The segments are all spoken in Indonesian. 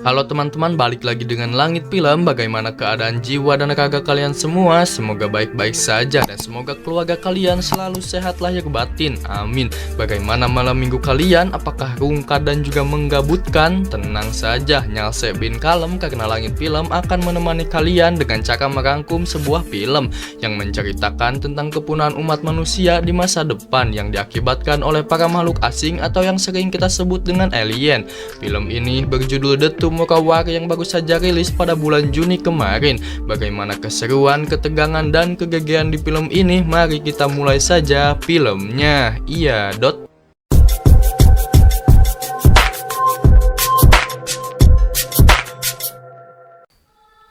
Halo teman-teman, balik lagi dengan Langit Film. Bagaimana keadaan jiwa dan raga kalian semua? Semoga baik-baik saja dan semoga keluarga kalian selalu sehat lahir batin. Amin. Bagaimana malam minggu kalian? Apakah rungkat dan juga menggabutkan? Tenang saja, nyalse bin kalem karena Langit Film akan menemani kalian dengan cara merangkum sebuah film yang menceritakan tentang kepunahan umat manusia di masa depan yang diakibatkan oleh para makhluk asing atau yang sering kita sebut dengan alien. Film ini berjudul The Tomorrow War yang baru saja rilis pada bulan Juni kemarin. Bagaimana keseruan, ketegangan, dan kegegeran di film ini? Mari kita mulai saja filmnya. Iya,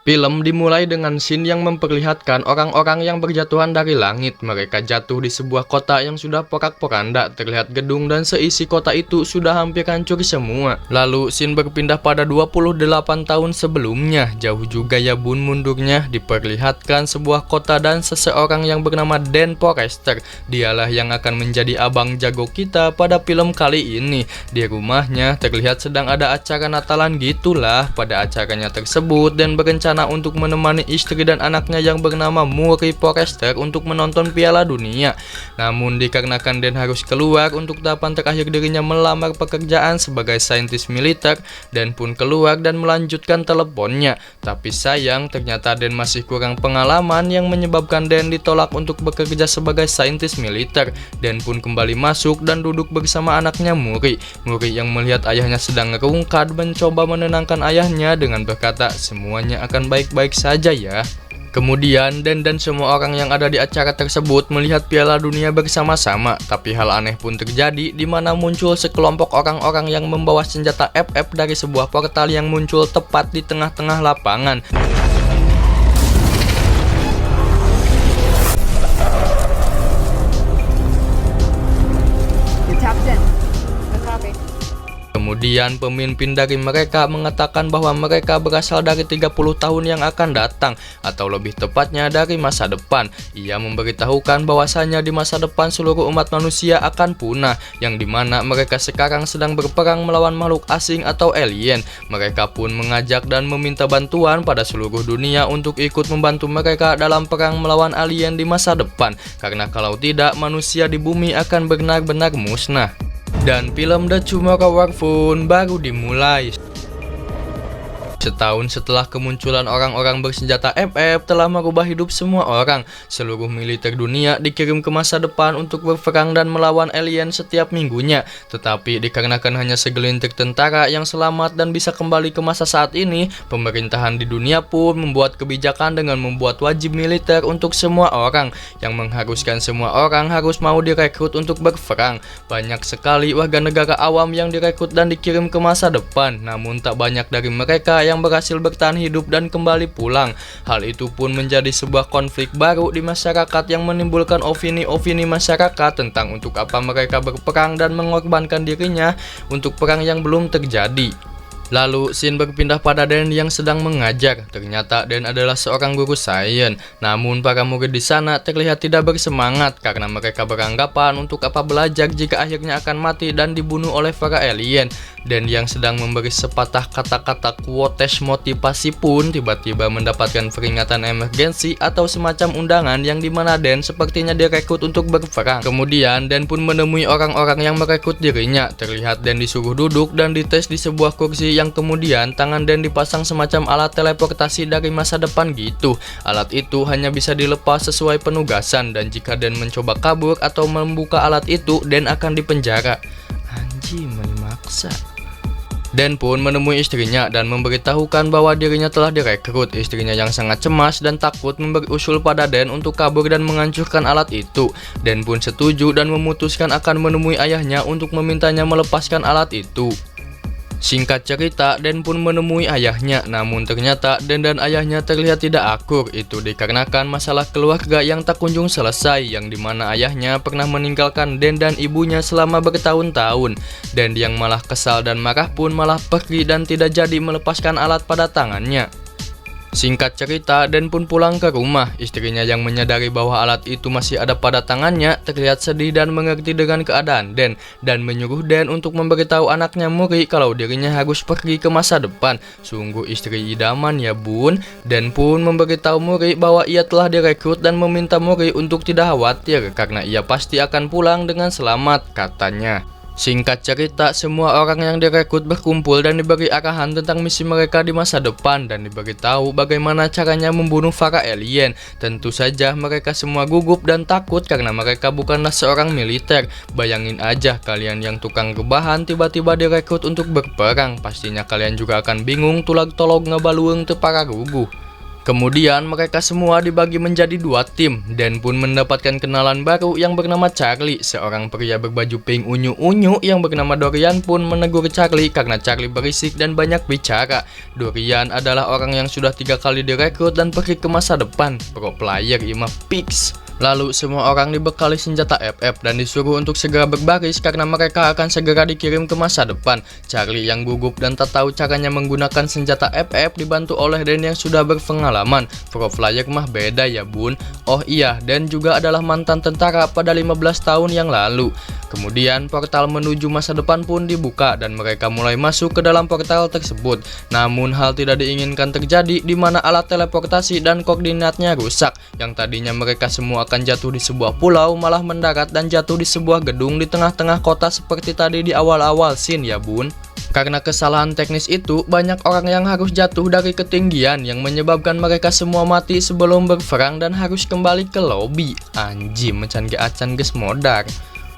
Film dimulai dengan scene yang memperlihatkan orang-orang yang berjatuhan dari langit. Mereka jatuh di sebuah kota yang sudah porak-poranda. Terlihat gedung dan seisi kota itu sudah hampir hancur semua. Lalu scene berpindah pada 28 tahun sebelumnya. Jauh juga ya bun mundurnya. Diperlihatkan sebuah kota dan seseorang yang bernama Dan Forrester. Dialah yang akan menjadi abang jago kita pada film kali ini. Di rumahnya terlihat sedang ada acara Natalan gitulah. Pada acaranya tersebut Dan berencana untuk menemani istri dan anaknya yang bernama Murray Forrester untuk menonton Piala Dunia. Namun dikarenakan Dan harus keluar untuk tahapan terakhir dirinya melamar pekerjaan sebagai saintis militer, Dan pun keluar dan melanjutkan teleponnya. Tapi sayang, ternyata Dan masih kurang pengalaman yang menyebabkan Dan ditolak untuk bekerja sebagai saintis militer. Dan pun kembali masuk dan duduk bersama anaknya Murray. Murray yang melihat ayahnya sedang rungkat mencoba menenangkan ayahnya dengan berkata, semuanya akan baik-baik saja ya. Kemudian Dan dan semua orang yang ada di acara tersebut melihat Piala Dunia bersama-sama. Tapi hal aneh pun terjadi di mana muncul sekelompok orang-orang yang membawa senjata FF dari sebuah portal yang muncul tepat di tengah-tengah lapangan. Kemudian pemimpin dari mereka mengatakan bahwa mereka berasal dari 30 tahun yang akan datang, atau lebih tepatnya dari masa depan. Ia memberitahukan bahwasanya di masa depan seluruh umat manusia akan punah, yang dimana mereka sekarang sedang berperang melawan makhluk asing atau alien. Mereka pun mengajak dan meminta bantuan pada seluruh dunia untuk ikut membantu mereka dalam perang melawan alien di masa depan, karena kalau tidak manusia di bumi akan benar-benar musnah. Dan film The Tomorrow War pun baru dimulai. Setahun setelah kemunculan orang-orang bersenjata FF telah merubah hidup semua orang. Seluruh militer dunia dikirim ke masa depan untuk berperang dan melawan alien setiap minggunya. Tetapi dikarenakan hanya segelintir tentara yang selamat dan bisa kembali ke masa saat ini, pemerintahan di dunia pun membuat kebijakan dengan membuat wajib militer untuk semua orang, yang mengharuskan semua orang harus mau direkrut untuk berperang. Banyak sekali warga negara awam yang direkrut dan dikirim ke masa depan, namun tak banyak dari mereka yang berhasil bertahan hidup dan kembali pulang. Hal itu pun menjadi sebuah konflik baru di masyarakat yang menimbulkan opini-opini masyarakat tentang untuk apa mereka berperang dan mengorbankan dirinya untuk perang yang belum terjadi. Lalu scene berpindah pada Dan yang sedang mengajar. Ternyata Dan adalah seorang guru sains. Namun para murid di sana terlihat tidak bersemangat karena mereka beranggapan untuk apa belajar jika akhirnya akan mati dan dibunuh oleh para alien. Dan yang sedang memberi sepatah kata-kata quotes motivasi pun tiba-tiba mendapatkan peringatan emergensi atau semacam undangan yang dimana Dan sepertinya direkrut untuk berperang. Kemudian Dan pun menemui orang-orang yang merekrut dirinya. Terlihat Dan disuruh duduk dan dites di sebuah kursi yang kemudian tangan Dan dipasang semacam alat teleportasi dari masa depan gitu. Alat itu hanya bisa dilepas sesuai penugasan dan jika Dan mencoba kabur atau membuka alat itu, Dan akan dipenjara. Anjing, memaksa. Dan pun menemui istrinya dan memberitahukan bahwa dirinya telah direkrut. Istrinya yang sangat cemas dan takut memberi usul pada Dan untuk kabur dan menghancurkan alat itu. Dan pun setuju dan memutuskan akan menemui ayahnya untuk memintanya melepaskan alat itu. Singkat cerita, Dan pun menemui ayahnya, namun ternyata Dan dan ayahnya terlihat tidak akur. Itu dikarenakan masalah keluarga yang tak kunjung selesai, yang dimana ayahnya pernah meninggalkan Dan dan ibunya selama bertahun-tahun. Dan yang malah kesal dan marah pun malah pergi dan tidak jadi melepaskan alat pada tangannya. Singkat cerita, Dan pun pulang ke rumah. Istrinya yang menyadari bahwa alat itu masih ada pada tangannya terlihat sedih dan mengerti dengan keadaan Dan dan menyuruh Dan untuk memberitahu anaknya Muri kalau dirinya harus pergi ke masa depan. Sungguh istri idaman ya bun. Dan pun memberitahu Muri bahwa ia telah direkrut dan meminta Muri untuk tidak khawatir karena ia pasti akan pulang dengan selamat, katanya. Singkat cerita, semua orang yang direkrut berkumpul dan diberi arahan tentang misi mereka di masa depan dan diberitahu bagaimana caranya membunuh para alien. Tentu saja mereka semua gugup dan takut karena mereka bukanlah seorang militer. Bayangin aja kalian yang tukang rebahan tiba-tiba direkrut untuk berperang. Pastinya kalian juga akan bingung tulag tolog ngebalueng teu para guguh. Kemudian mereka semua dibagi menjadi dua tim. Dan pun mendapatkan kenalan baru yang bernama Charlie. Seorang pria berbaju pink unyu-unyu yang bernama Dorian pun menegur Charlie karena Charlie berisik dan banyak bicara. Dorian adalah orang yang sudah 3 kali direkrut dan pergi ke masa depan. Pro player ima fix. Lalu semua orang dibekali senjata FF dan disuruh untuk segera berbaris karena mereka akan segera dikirim ke masa depan. Charlie yang gugup dan tak tahu caranya menggunakan senjata FF dibantu oleh Dan yang sudah berpengalaman. Pro player mah beda ya bun. Oh iya, Dan juga adalah mantan tentara pada 15 tahun yang lalu. Kemudian portal menuju masa depan pun dibuka dan mereka mulai masuk ke dalam portal tersebut. Namun hal tidak diinginkan terjadi di mana alat teleportasi dan koordinatnya rusak. Yang tadinya mereka semua akan jatuh di sebuah pulau malah mendarat dan jatuh di sebuah gedung di tengah-tengah kota seperti tadi di awal-awal scene ya bun. Karena kesalahan teknis itu, banyak orang yang harus jatuh dari ketinggian yang menyebabkan mereka semua mati sebelum berperang dan harus kembali ke lobby. Anjim, mecan ge acan geus modar.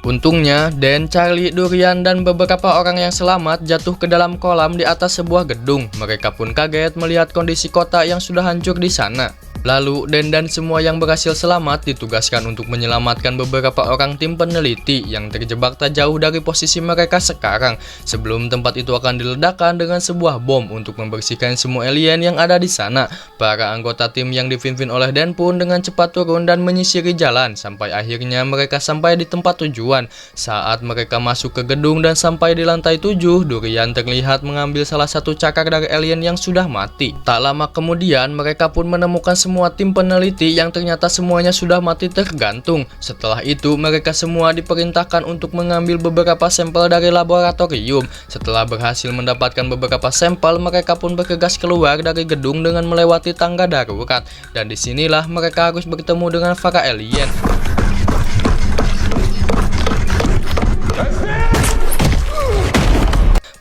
Untungnya, Dan, Charlie, Dorian, dan beberapa orang yang selamat jatuh ke dalam kolam di atas sebuah gedung. Mereka pun kaget melihat kondisi kota yang sudah hancur di sana. Lalu, Dan dan semua yang berhasil selamat ditugaskan untuk menyelamatkan beberapa orang tim peneliti yang terjebak tak jauh dari posisi mereka sekarang. Sebelum tempat itu akan diledakkan dengan sebuah bom untuk membersihkan semua alien yang ada di sana. Para anggota tim yang dipimpin oleh Dan pun dengan cepat turun dan menyisiri jalan sampai akhirnya mereka sampai di tempat tujuan. Saat mereka masuk ke gedung dan sampai di lantai 7, Dorian terlihat mengambil salah satu cakar dari alien yang sudah mati. Tak lama kemudian mereka pun menemukan semua tim peneliti yang ternyata semuanya sudah mati tergantung. Setelah itu mereka semua diperintahkan untuk mengambil beberapa sampel dari laboratorium. Setelah berhasil mendapatkan beberapa sampel, mereka pun bergegas keluar dari gedung dengan melewati tangga darurat. Dan disinilah mereka harus bertemu dengan para alien.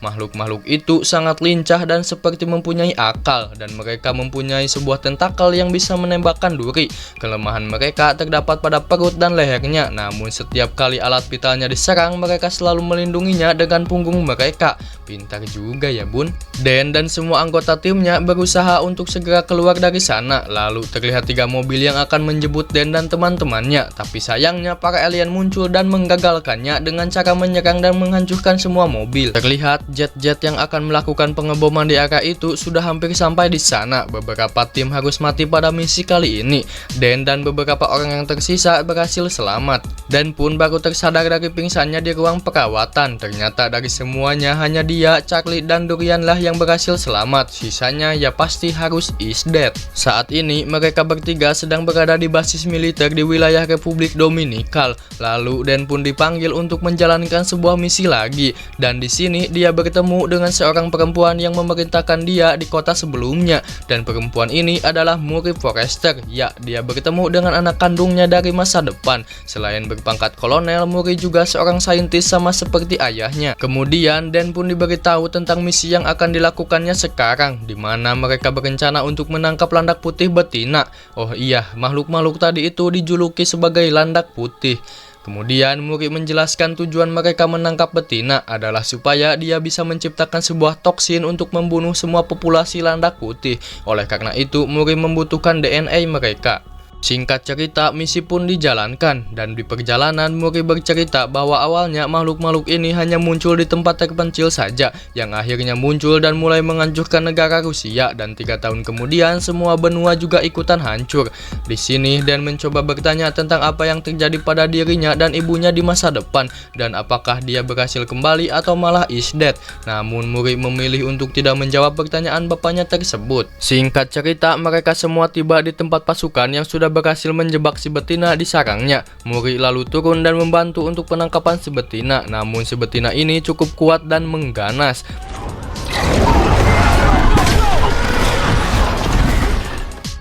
Makhluk-makhluk itu sangat lincah dan seperti mempunyai akal, dan mereka mempunyai sebuah tentakel yang bisa menembakkan duri. Kelemahan mereka terdapat pada perut dan lehernya, namun setiap kali alat vitalnya diserang, mereka selalu melindunginya dengan punggung mereka. Pintar juga ya bun. Dan semua anggota timnya berusaha untuk segera keluar dari sana. Lalu terlihat 3 mobil yang akan menjemput Dan dan teman-temannya. Tapi sayangnya para alien muncul dan menggagalkannya dengan cara menyerang dan menghancurkan semua mobil. Terlihat jet-jet yang akan melakukan pengeboman di area itu sudah hampir sampai di sana. Beberapa tim harus mati pada misi kali ini. Dan beberapa orang yang tersisa berhasil selamat. Dan pun baru tersadar dari pingsannya di ruang perawatan. Ternyata dari semuanya hanya dia, Charlie, dan Dorian lah yang berhasil selamat. Sisanya ya pasti harus is dead. Saat ini mereka bertiga sedang berada di basis militer di wilayah Republik Dominikal. Lalu Dan pun dipanggil untuk menjalankan sebuah misi lagi. Dan di sini dia bertemu dengan seorang perempuan yang memerintahkan dia di kota sebelumnya. Dan perempuan ini adalah Muri Forrester. Ya, dia bertemu dengan anak kandungnya dari masa depan. Selain berpangkat kolonel, Muri juga seorang saintis sama seperti ayahnya. Kemudian Dan pun diberitahu tentang misi yang akan dilakukannya sekarang, di mana mereka berencana untuk menangkap landak putih betina. Oh iya, makhluk-makhluk tadi itu dijuluki sebagai landak putih. Kemudian Muri menjelaskan tujuan mereka menangkap betina adalah supaya dia bisa menciptakan sebuah toksin untuk membunuh semua populasi landak putih. Oleh karena itu Muri membutuhkan DNA mereka. Singkat cerita, misi pun dijalankan, dan di perjalanan Muri bercerita bahwa awalnya makhluk-makhluk ini hanya muncul di tempat terpencil saja, yang akhirnya muncul dan mulai menghancurkan negara Rusia, dan 3 tahun kemudian semua benua juga ikutan hancur. Di sini Dan mencoba bertanya tentang apa yang terjadi pada dirinya dan ibunya di masa depan, dan apakah dia berhasil kembali atau malah is dead. Namun Muri memilih untuk tidak menjawab pertanyaan bapaknya tersebut. Singkat cerita, mereka semua tiba di tempat pasukan yang sudah berhasil menjebak si betina di sarangnya. Muri lalu turun dan membantu untuk penangkapan si betina, namun si betina ini cukup kuat dan mengganas.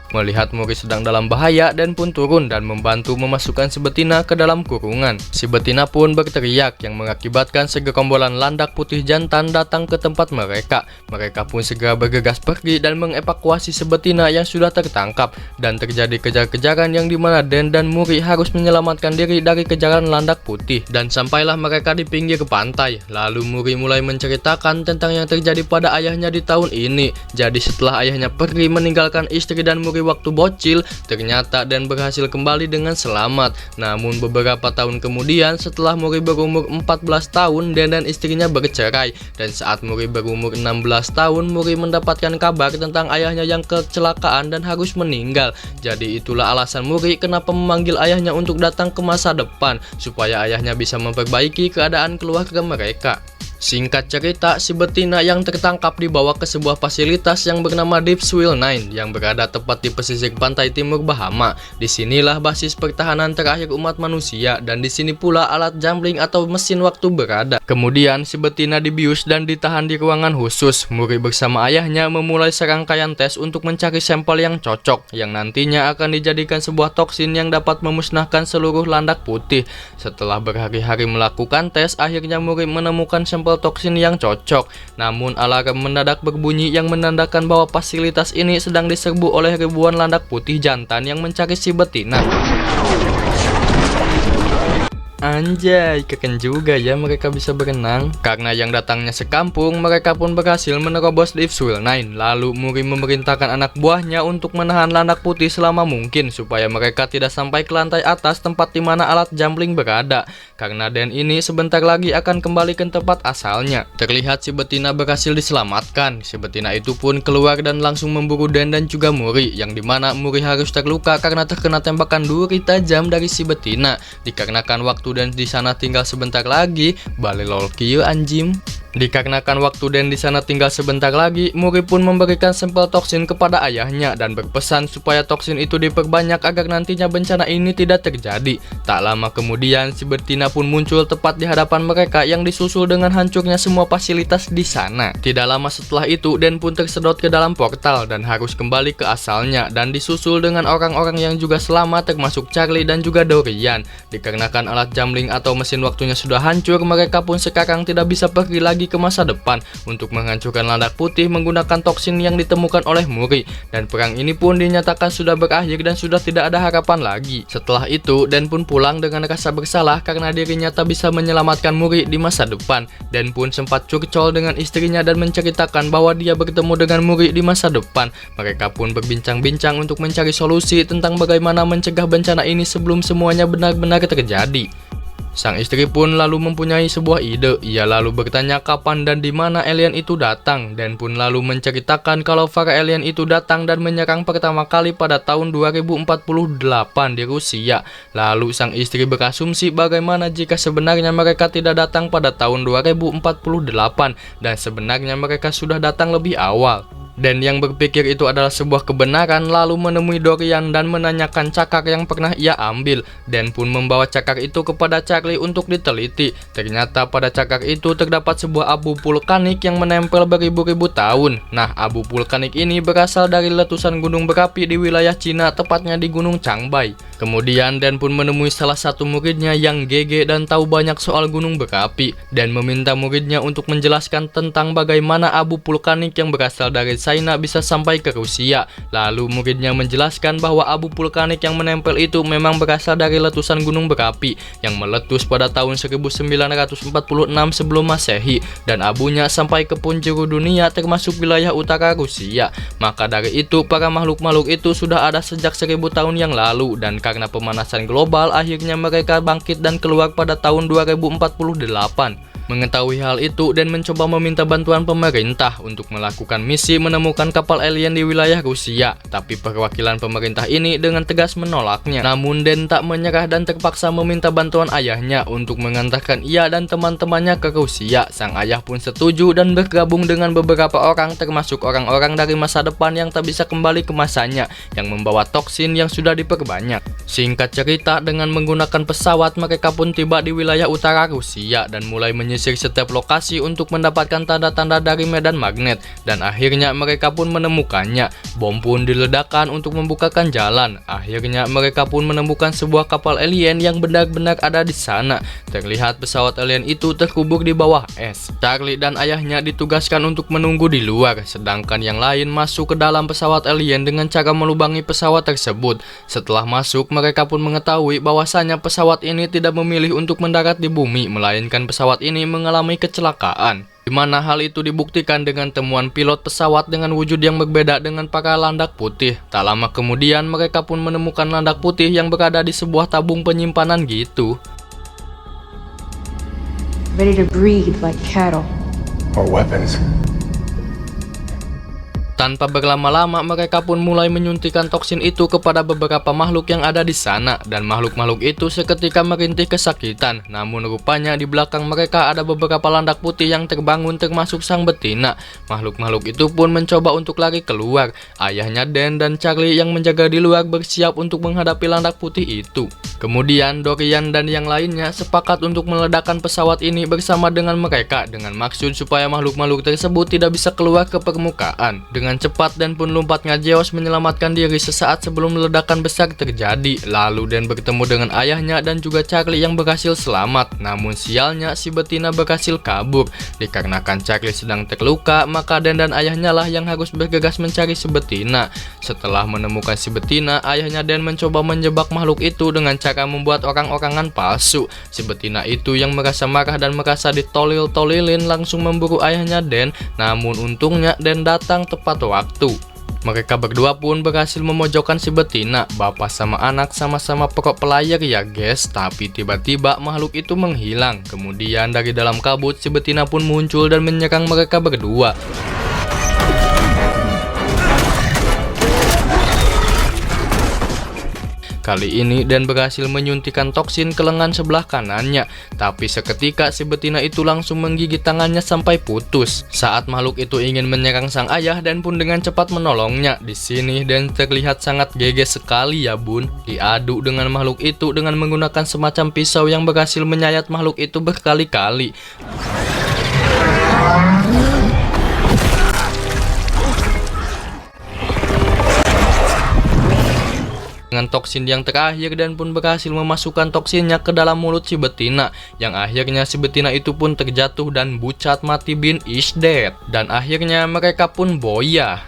Melihat Muri sedang dalam bahaya, Dan pun turun dan membantu memasukkan si betina ke dalam kurungan. Si betina pun berteriak yang mengakibatkan segerombolan landak putih jantan datang ke tempat mereka. Mereka pun segera bergegas pergi dan mengevakuasi si betina yang sudah tertangkap, dan terjadi kejar-kejaran yang dimana Dan dan Muri harus menyelamatkan diri dari kejaran landak putih. Dan sampailah mereka di pinggir pantai. Lalu Muri mulai menceritakan tentang yang terjadi pada ayahnya di tahun ini. Jadi setelah ayahnya pergi meninggalkan istri dan Muri waktu bocil, ternyata Dan berhasil kembali dengan selamat. Namun beberapa tahun kemudian, setelah Muri berumur 14 tahun, Dan dan istrinya bercerai. Dan saat Muri berumur 16 tahun, Muri mendapatkan kabar tentang ayahnya yang kecelakaan dan harus meninggal. Jadi itulah alasan Muri kenapa memanggil ayahnya untuk datang ke masa depan, supaya ayahnya bisa memperbaiki keadaan keluarga mereka. Singkat cerita, si betina yang tertangkap dibawa ke sebuah fasilitas yang bernama Deep Swell 9 yang berada tepat di pesisir pantai timur Bahama. Disinilah basis pertahanan terakhir umat manusia, dan di sini pula alat jumbling atau mesin waktu berada. Kemudian si betina dibius dan ditahan di ruangan khusus. Muri bersama ayahnya memulai serangkaian tes untuk mencari sampel yang cocok, yang nantinya akan dijadikan sebuah toksin yang dapat memusnahkan seluruh landak putih. Setelah berhari-hari melakukan tes, akhirnya Muri menemukan sampel toksin yang cocok. Namun alarm mendadak berbunyi yang menandakan bahwa fasilitas ini sedang diserbu oleh ribuan landak putih jantan yang mencari si betina. Anjay, keren juga ya mereka bisa berenang. Karena yang datangnya sekampung, mereka pun berhasil menerobos Deep Swell 9. Lalu Muri memerintahkan anak buahnya untuk menahan landak putih selama mungkin, supaya mereka tidak sampai ke lantai atas tempat di mana alat jumbling berada. Karena Dan ini sebentar lagi akan kembali ke tempat asalnya. Terlihat si betina berhasil diselamatkan. Si betina itu pun keluar dan langsung memburu Dan dan juga Muri, yang dimana Muri harus terluka karena terkena tembakan duri tajam dari si betina. Dikarenakan waktu Dan di sana tinggal sebentar lagi, balik lol kieu anjim. Dikarenakan waktu Dan di sana tinggal sebentar lagi, Muri pun memberikan sampel toksin kepada ayahnya dan berpesan supaya toksin itu diperbanyak agar nantinya bencana ini tidak terjadi. Tak lama kemudian, si betina pun muncul tepat di hadapan mereka yang disusul dengan hancurnya semua fasilitas di sana. Tidak lama setelah itu, Dan pun tersedot ke dalam portal dan harus kembali ke asalnya, dan disusul dengan orang-orang yang juga selamat termasuk Charlie dan juga Dorian. Dikarenakan alat jumbling atau mesin waktunya sudah hancur, mereka pun sekarang tidak bisa pergi lagi ke masa depan untuk menghancurkan landak putih menggunakan toksin yang ditemukan oleh Muri, dan perang ini pun dinyatakan sudah berakhir dan sudah tidak ada harapan lagi. Setelah itu, Dan pun pulang dengan rasa bersalah karena dirinya tak bisa menyelamatkan Muri di masa depan. Dan pun sempat curcol dengan istrinya dan menceritakan bahwa dia bertemu dengan Muri di masa depan. Mereka pun berbincang-bincang untuk mencari solusi tentang bagaimana mencegah bencana ini sebelum semuanya benar-benar terjadi. Sang istri pun lalu mempunyai sebuah ide. Ia lalu bertanya kapan dan di mana alien itu datang, dan pun lalu menceritakan kalau para alien itu datang dan menyerang pertama kali pada tahun 2048 di Rusia. Lalu sang istri berasumsi bagaimana jika sebenarnya mereka tidak datang pada tahun 2048 dan sebenarnya mereka sudah datang lebih awal. Dan yang berpikir itu adalah sebuah kebenaran lalu menemui Dorian dan menanyakan cakar yang pernah ia ambil. Dan pun membawa cakar itu kepada Charlie untuk diteliti. Ternyata pada cakar itu terdapat sebuah abu vulkanik yang menempel beribu-ribu tahun. Nah, abu vulkanik ini berasal dari letusan gunung berapi di wilayah Cina, tepatnya di Gunung Changbai. Kemudian Dan pun menemui salah satu muridnya yang GG dan tahu banyak soal gunung berapi dan meminta muridnya untuk menjelaskan tentang bagaimana abu vulkanik yang berasal dari China bisa sampai ke Rusia. Lalu muridnya menjelaskan bahwa abu vulkanik yang menempel itu memang berasal dari letusan gunung berapi yang meletus pada tahun 1946 sebelum Masehi dan abunya sampai ke penjuru dunia termasuk wilayah utara Rusia. Maka dari itu para makhluk-makhluk itu sudah ada sejak 1000 tahun yang lalu dan karena pemanasan global akhirnya mereka bangkit dan keluar pada tahun 2048. Mengetahui hal itu dan mencoba meminta bantuan pemerintah untuk melakukan misi menemukan kapal alien di wilayah Rusia, tapi perwakilan pemerintah ini dengan tegas menolaknya. Namun Dan tak menyerah dan terpaksa meminta bantuan ayahnya untuk mengantarkan ia dan teman-temannya ke Rusia. Sang ayah pun setuju dan bergabung dengan beberapa orang termasuk orang-orang dari masa depan yang tak bisa kembali ke masanya yang membawa toksin yang sudah diperbanyak. Singkat cerita, dengan menggunakan pesawat mereka pun tiba di wilayah utara Rusia dan mulai menyisir setiap lokasi untuk mendapatkan tanda-tanda dari medan magnet dan akhirnya mereka pun menemukannya. Bom pun diledakkan untuk membukakan jalan. Akhirnya mereka pun menemukan sebuah kapal alien yang benar-benar ada di sana. Terlihat pesawat alien itu terkubur di bawah es. Charlie dan ayahnya ditugaskan untuk menunggu di luar, sedangkan yang lain masuk ke dalam pesawat alien dengan cara melubangi pesawat tersebut. Setelah masuk, mereka pun mengetahui bahwasanya pesawat ini tidak memilih untuk mendarat di bumi, melainkan pesawat ini mengalami kecelakaan, di mana hal itu dibuktikan dengan temuan pilot pesawat dengan wujud yang berbeda dengan pakai landak putih. Tak lama kemudian mereka pun menemukan landak putih yang berada di sebuah tabung penyimpanan gitu. Ready to breed like cattle. Or weapons. Tanpa berlama-lama mereka pun mulai menyuntikkan toksin itu kepada beberapa makhluk yang ada di sana dan makhluk-makhluk itu seketika merintih kesakitan. Namun rupanya di belakang mereka ada beberapa landak putih yang terbangun termasuk sang betina. Makhluk-makhluk itu pun mencoba untuk lari keluar. Ayahnya Dan dan Charlie yang menjaga di luar bersiap untuk menghadapi landak putih itu. Kemudian Dorian dan yang lainnya sepakat untuk meledakkan pesawat ini bersama dengan mereka dengan maksud supaya makhluk-makhluk tersebut tidak bisa keluar ke permukaan. Dengan cepat Dan pun lompatnya Zeus menyelamatkan diri sesaat sebelum ledakan besar terjadi. Lalu Dan bertemu dengan ayahnya dan juga Charlie yang berhasil selamat. Namun sialnya si betina berhasil kabur. Dikarenakan Charlie sedang terluka, maka Dan dan ayahnya lah yang harus bergegas mencari si betina. Setelah menemukan si betina, ayahnya Dan mencoba menjebak makhluk itu dengan cara membuat orang-orangan palsu. Si betina itu yang merasa marah dan merasa ditolil-tolilin langsung memburu ayahnya Dan. Namun untungnya Dan datang tepat waktu. Mereka berdua pun berhasil memojokkan si betina. Bapak sama anak sama-sama pro player ya guys. Tapi tiba-tiba makhluk itu menghilang. Kemudian dari dalam kabut si betina pun muncul dan menyerang mereka berdua. Kali ini Dan berhasil menyuntikkan toksin ke lengan sebelah kanannya, tapi seketika si betina itu langsung menggigit tangannya sampai putus. Saat makhluk itu ingin menyerang sang ayah, Dan pun dengan cepat menolongnya. Di sini Dan terlihat sangat geges sekali ya bun, diadu dengan makhluk itu dengan menggunakan semacam pisau yang berhasil menyayat makhluk itu berkali-kali. Dengan toksin yang terakhir Dan pun berhasil memasukkan toksinnya ke dalam mulut si betina, yang akhirnya si betina itu pun terjatuh dan bucat mati bin is dead. Dan akhirnya mereka pun boyah.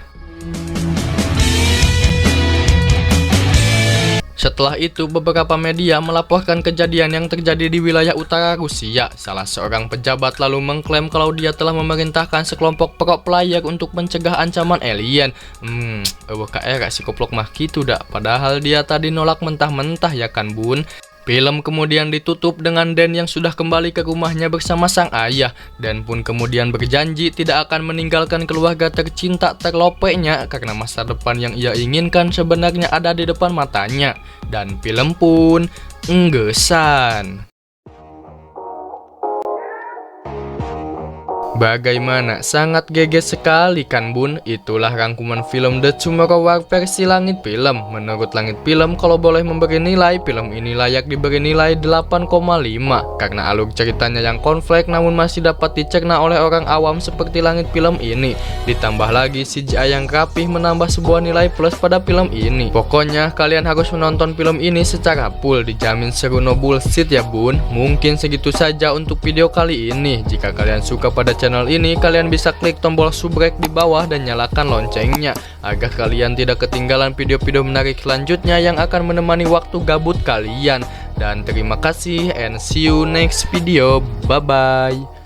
Setelah itu, beberapa media melaporkan kejadian yang terjadi di wilayah utara Rusia. Salah seorang pejabat lalu mengklaim kalau dia telah memerintahkan sekelompok pro player untuk mencegah ancaman alien. KR si koplok mah gitu dah. Padahal dia tadi nolak mentah-mentah ya kan bun. Film kemudian ditutup dengan Dan yang sudah kembali ke rumahnya bersama sang ayah. Dan pun kemudian berjanji tidak akan meninggalkan keluarga tercinta terlopeknya karena masa depan yang ia inginkan sebenarnya ada di depan matanya. Dan film pun enggesan. Bagaimana? Sangat geges sekali kan bun? Itulah rangkuman film The Tomorrow War versi Langit Film. Menurut Langit Film, kalau boleh memberi nilai, film ini layak diberi nilai 8,5 karena alur ceritanya yang kompleks namun masih dapat dicerna oleh orang awam seperti Langit Film ini. Ditambah lagi CGI yang rapih menambah sebuah nilai plus pada film ini. Pokoknya kalian harus menonton film ini secara full, dijamin seru no bullshit ya bun. Mungkin segitu saja untuk video kali ini. Jika kalian suka pada channel ini, kalian bisa klik tombol subrek di bawah dan nyalakan loncengnya agar kalian tidak ketinggalan video-video menarik selanjutnya yang akan menemani waktu gabut kalian. Dan terima kasih and see you next video. Bye bye.